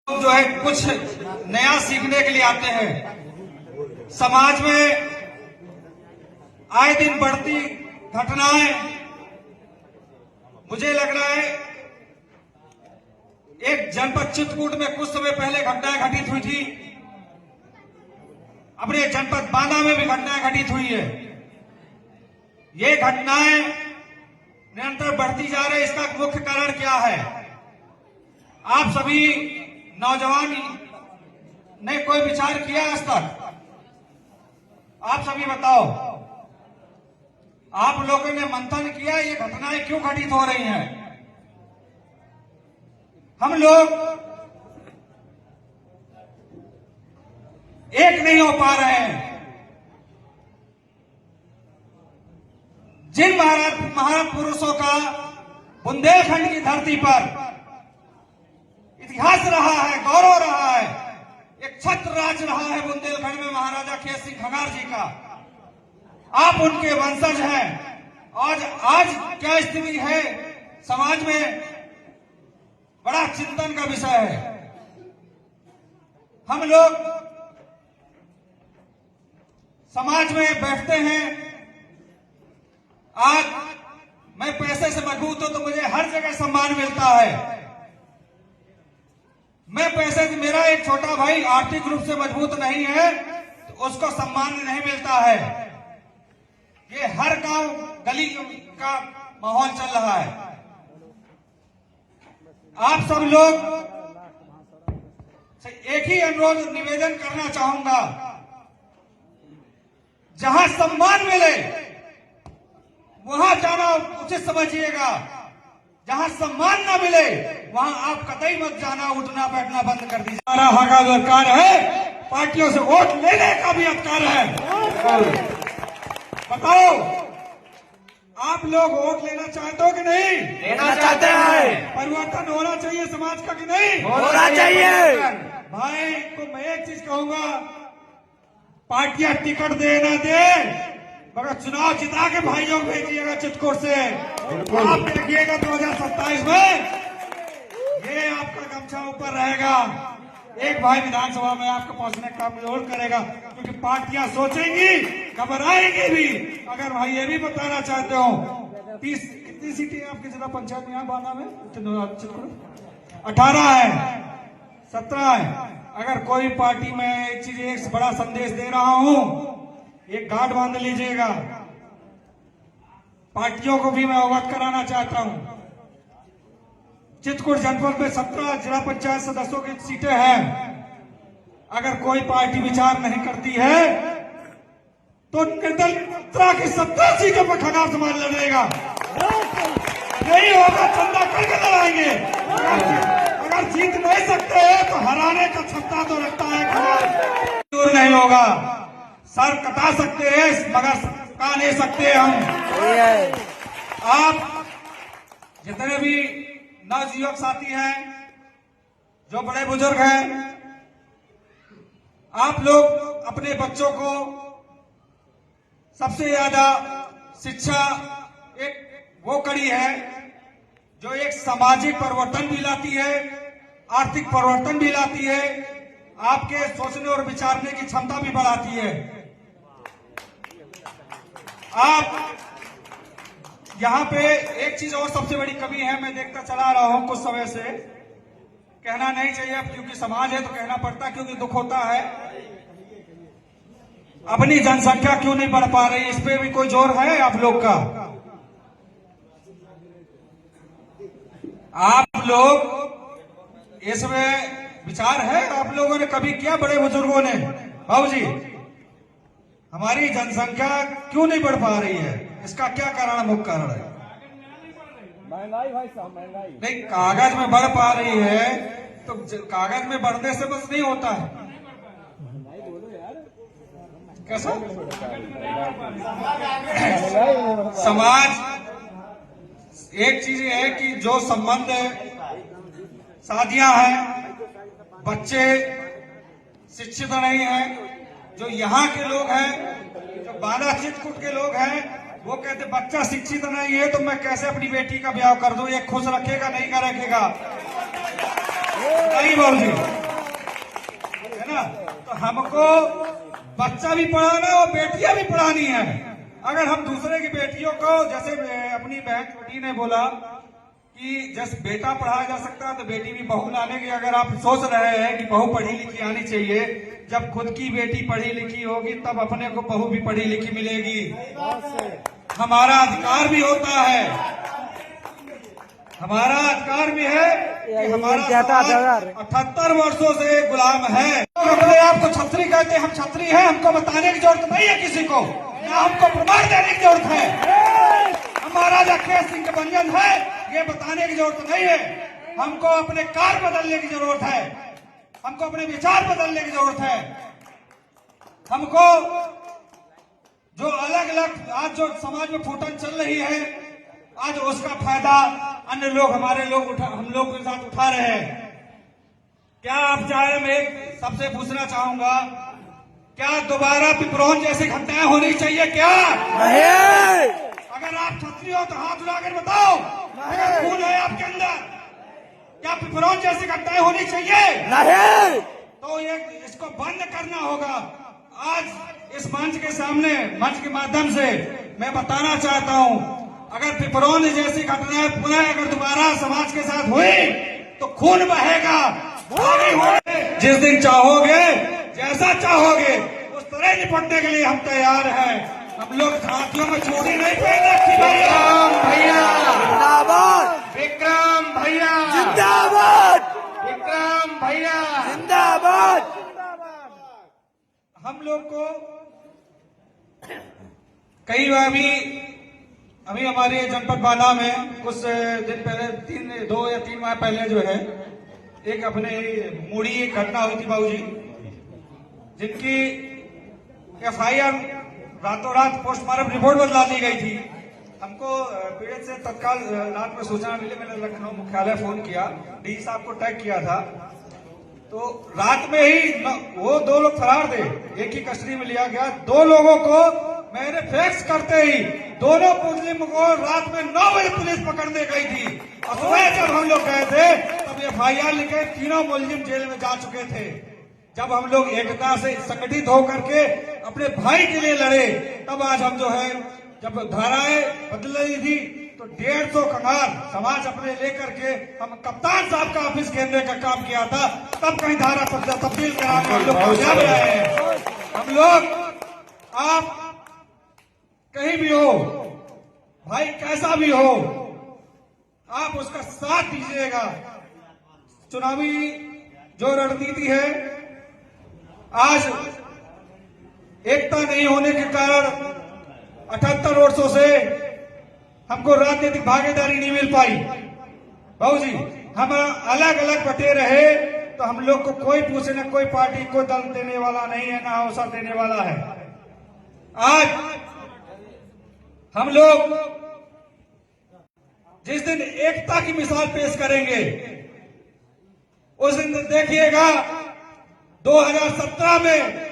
जो है कुछ नया सीखने के लिए आते हैं। समाज में आए दिन बढ़ती घटनाएं, मुझे लग रहा है एक जनपद चित्रकूट में कुछ समय पहले घटनाएं घटित हुई थी, अपने जनपद बांदा में भी घटनाएं घटित हुई है। ये घटनाएं निरंतर बढ़ती जा रही है। इसका मुख्य कारण क्या है? आप सभी नौजवान ने कोई विचार किया आज तक? आप सभी बताओ, आप लोगों ने मंथन किया ये घटनाएं क्यों घटित हो रही हैं? हम लोग एक नहीं हो पा रहे हैं। जिन महान पुरुषों का बुंदेलखंड की धरती पर इतिहास रहा है, गौरव रहा है, एक छत्र राज रहा है बुंदेलखंड में महाराजा खेत सिंह खंगार जी का, आप उनके वंशज हैं। आज क्या स्थिति है समाज में, बड़ा चिंतन का विषय है। हम लोग समाज में बैठते हैं, आज मैं पैसे से मजबूत हूं तो मुझे हर जगह सम्मान मिलता है। मैं पैसे से, मेरा एक छोटा भाई आर्थिक रूप से मजबूत नहीं है तो उसको सम्मान नहीं मिलता है। ये हर गांव गली का माहौल चल रहा है। आप सब लोग से एक ही अनुरोध निवेदन करना चाहूंगा, जहां सम्मान मिले वहां जाना उचित समझिएगा, जहां सम्मान न मिले वहां आप कतई मत जाना, उठना बैठना बंद कर दीजिए। हमारा हक अधिकार है, पार्टियों से वोट लेने का भी अधिकार है। बताओ, आप लोग वोट लेना चाहते हो कि नहीं? लेना चाहते हैं। परिवर्तन होना चाहिए समाज का कि नहीं? होना चाहिए। भाई को मैं एक चीज कहूंगा, पार्टियां टिकट दे ना दे मगर चुनाव जिता के भाइयों को भेजिएगा चित्रकूट से। आप देखिएगा 2027 में ये आपका गमछा ऊपर रहेगा। एक भाई विधानसभा में आपको पहुंचने का काम जरूर करेगा, क्योंकि पार्टियां सोचेंगी, घबराएंगी भी। अगर भाई ये भी बताना चाहते हो, 30 कितनी सीटें आपकी जिला पंचायत में यहाँ बांदा में? चित्रकूट 18 है, 17 है। अगर कोई पार्टी में एक चीज, एक बड़ा संदेश दे रहा हूं, एक गांठ बांध लीजिएगा। पार्टियों को भी मैं अवगत कराना चाहता हूं, चित्रकूट जनपद में 17 जिला पंचायत सदस्यों की सीटें हैं। अगर कोई पार्टी विचार नहीं करती है तो निर्दलीय की 70 सीटों पर खंगार समाज लड़ेगा। नहीं होगा चंदा करके लड़ाएंगे। अगर जीत नहीं सकते हैं तो हराने का क्षमता तो रखता है खंगार। दूर नहीं होगा, सर कटा सकते हैं मगर कटा नहीं सकते हम। आप जितने भी नवयुवक साथी हैं, जो बड़े बुजुर्ग हैं, आप लोग अपने बच्चों को सबसे ज्यादा शिक्षा एक वो कड़ी है जो एक सामाजिक परिवर्तन भी लाती है, आर्थिक परिवर्तन भी लाती है, आपके सोचने और विचारने की क्षमता भी बढ़ाती है। आप यहाँ पे एक चीज और सबसे बड़ी कमी है, मैं देखता चला रहा हूं कुछ समय से, कहना नहीं चाहिए क्योंकि समाज है तो कहना पड़ता, क्योंकि दुख होता है। अपनी जनसंख्या क्यों नहीं बढ़ पा रही, इस पे भी कोई जोर है आप लोग का? आप लोग इसमें विचार है आप लोगों ने कभी किया? बड़े बुजुर्गों ने, बाबूजी, हमारी जनसंख्या क्यों नहीं बढ़ पा रही है? इसका क्या कारण, मुख्य कारण है? महंगाई भाई साहब, महंगाई नहीं, कागज में बढ़ पा रही है तो कागज में बढ़ने से बस नहीं होता है। बोलो यार, कैसा समाज, एक चीज ये है कि जो संबंध शादियां हैं, बच्चे शिक्षित नहीं हैं, जो यहाँ के लोग हैं, जो बांदा चित्रकूट के लोग हैं, वो कहते बच्चा शिक्षित नहीं है तो मैं कैसे अपनी बेटी का ब्याह कर दूं, ये खुश रखेगा नहीं का रखेगा, नहीं बाबूजी, है ना। तो हमको बच्चा भी पढ़ाना और बेटियां भी पढ़ानी है। अगर हम दूसरे की बेटियों को, जैसे अपनी बहन छोटी ने बोला कि जैसे बेटा पढ़ाया जा सकता है तो बेटी भी बहू लाने की अगर आप सोच रहे हैं कि बहू पढ़ी लिखी आनी चाहिए, जब खुद की बेटी पढ़ी लिखी होगी तब अपने को बहू भी पढ़ी लिखी मिलेगी। हमारा अधिकार भी होता है, हमारा अधिकार भी है कि हमारा 78 वर्षों से गुलाम है। अपने आप को छत्री कहते हैं, हम छत्री हैं, हमको बताने की जरूरत नहीं है किसी को, ना हमको प्रमाण देने की जरूरत है। हमारा अखिलेश सिंह का बंधन है, ये बताने की जरूरत नहीं है। हमको अपने कार्य बदलने की जरूरत है, हमको अपने विचार बदलने की जरूरत है। हमको जो अलग अलग आज जो समाज में फूटन चल रही है, आज उसका फायदा अन्य लोग, हमारे लोग हम लोग के साथ उठा रहे हैं। क्या आप चाहे, मैं सबसे पूछना चाहूंगा, क्या दोबारा पिपरोन जैसी घटनाएं होनी चाहिए क्या? नहीं। अगर आप छत्री हो तो हाथ उठाकर बताओ, अगर खून है आपके अंदर, क्या पिपरोन जैसी घटनाएं होनी चाहिए? नहीं। तो ये इसको बंद करना होगा। आज इस मंच के सामने, मंच के माध्यम से मैं बताना चाहता हूं, अगर पिपरोन जैसी घटनाएं पुनः अगर दोबारा समाज के साथ हुई तो खून बहेगा। जिस दिन चाहोगे, जैसा चाहोगे, उस तरह निपटने के लिए हम तैयार हैं। हम लोग छातियों में चूड़ी नहीं पहन रखी। भैया जिंदाबाद, विक्रम भैया जिंदाबाद, विक्रम भैया जिंदाबाद। हम लोग को कई बार भी, अभी हमारे जनपद बाला में कुछ दिन पहले, 2 या 3 माह पहले जो है, एक अपने मूड़ी एक घटना हुई थी बाबूजी, जिनकी FIR रातों रात पोस्टमार्टम रिपोर्ट बदला दी गई थी। हमको पीड़ित से तत्काल रात में सूचना मिली, मैंने लखनऊ मुख्यालय फोन किया, डी साहब को टैग किया था, तो रात में ही वो 2 लोग फरार थे, एक ही कस्टडी में लिया गया। 2 लोगों को मैंने फैक्स करते ही दोनों मुस्लिम को रात में 9 बजे पुलिस पकड़ने गई थी, और सुबह जब हम लोग गए थे तब FIR लिखे, तीनों मुलजिम जेल में जा चुके थे। जब हम लोग एकता से संगठित होकर के अपने भाई के लिए लड़े, तब आज हम जो है, जब धाराएं बदल रही थी तो 150 कंगाल समाज अपने लेकर के हम कप्तान साहब का ऑफिस घेरने का काम किया था, तब कहीं धारा तब्दील कराने हम लोग कामयाब रहे हैं। हम लोग, आप कहीं भी हो भाई, कैसा भी हो, आप उसका साथ दीजिएगा। चुनावी जो रणनीति है, आज एकता नहीं होने के कारण 78 वर्षों से हमको राजनीतिक भागीदारी नहीं मिल पाई। बाबूजी, हम अलग अलग बटे रहे तो हम लोग को कोई पूछे न कोई पार्टी, कोई दल देने वाला नहीं है, ना अवसर देने वाला है। आज हम लोग जिस दिन एकता की मिसाल पेश करेंगे, उस दिन देखिएगा 2017 में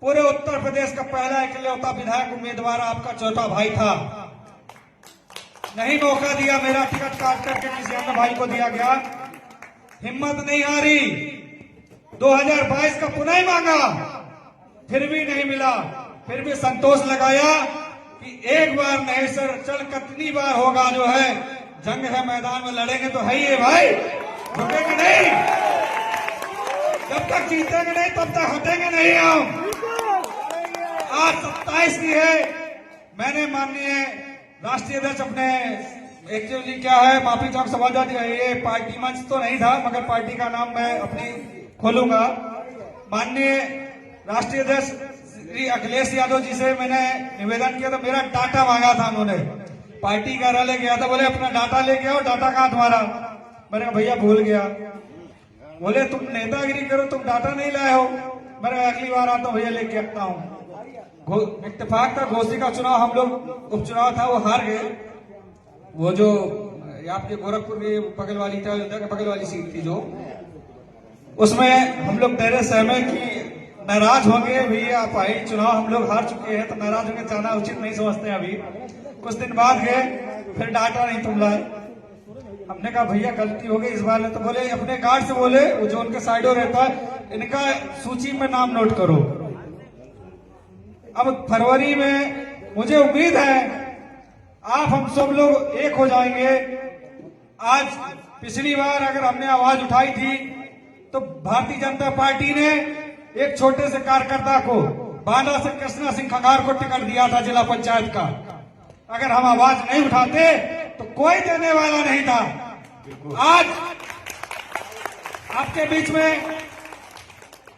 पूरे उत्तर प्रदेश का पहला इकलौता विधायक उम्मीदवार आपका छोटा भाई था। नहीं मौका दिया, मेरा टिकट काट करके किसी अन्य भाई को दिया गया। हिम्मत नहीं हारी, 2022 का पुनः मांगा, फिर भी नहीं मिला। फिर भी संतोष लगाया कि एक बार नहीं सर, चल कितनी बार होगा, जो है जंग है, मैदान में लड़ेंगे तो है ही है भाई, रुकेंगे नहीं। जब तक जीतेंगे नहीं तब तक हटेंगे नहीं हम। आज 27 की है, मैंने माननीय राष्ट्रीय अध्यक्ष अपने, एक्चुअली क्या है, माफी चाहूंगा समाजवादी, ये पार्टी मंच तो नहीं था, मगर पार्टी का नाम मैं अपनी खोलूंगा। माननीय राष्ट्रीय अध्यक्ष श्री अखिलेश यादव जी से मैंने निवेदन किया था, मेरा डाटा मांगा था उन्होंने, पार्टी कार्यालय गया था, बोले अपना डाटा लेके आओ। डाटा कहाँ तुम्हारा? मैंने कहा भैया भूल गया। बोले तुम नेतागिरी करो, तुम डाटा नहीं लाए हो। मैंने अगली बार आता हूँ भैया, लेके आता हूँ। इत्तेफाक था, घोसी का चुनाव, हम लोग उपचुनाव था, वो हार गए। वो जो आपके गोरखपुर की बगल वाली था, बगल वाली सीट थी जो, उसमें हम लोग डेरे सहमे की नाराज होंगे भैया, भाई चुनाव हम लोग हार चुके हैं तो नाराज होंगे, जाना उचित नहीं समझते हैं। अभी कुछ दिन बाद गए, फिर डांटा नहीं तुम लाए। हमने कहा भैया गलती हो गई इस बार में, तो बोले अपने गार्ड से बोले वो जो उनके साइडो रहता है, इनका सूची में नाम नोट करो। अब फरवरी में मुझे उम्मीद है आप हम सब लोग एक हो जाएंगे। आज पिछली बार अगर हमने आवाज उठाई थी तो भारतीय जनता पार्टी ने एक छोटे से कार्यकर्ता को, बांदा से कृष्णा सिंह खंगार को टिकट दिया था जिला पंचायत का। अगर हम आवाज नहीं उठाते तो कोई देने वाला नहीं था। आज आपके बीच में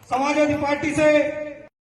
समाजवादी पार्टी से